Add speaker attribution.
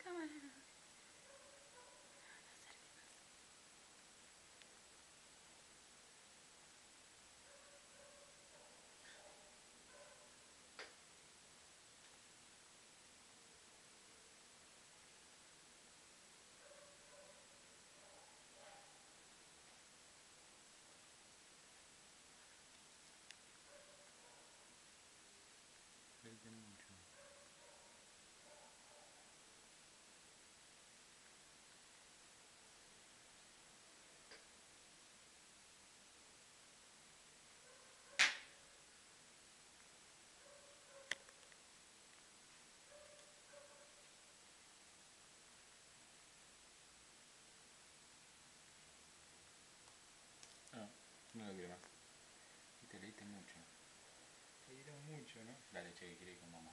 Speaker 1: cámara.
Speaker 2: Reíte mucho. Ah, no lo quiero más. Y te reíste mucho. Te reíste mucho, ¿no? Dale, che, que quiere ir con mamá.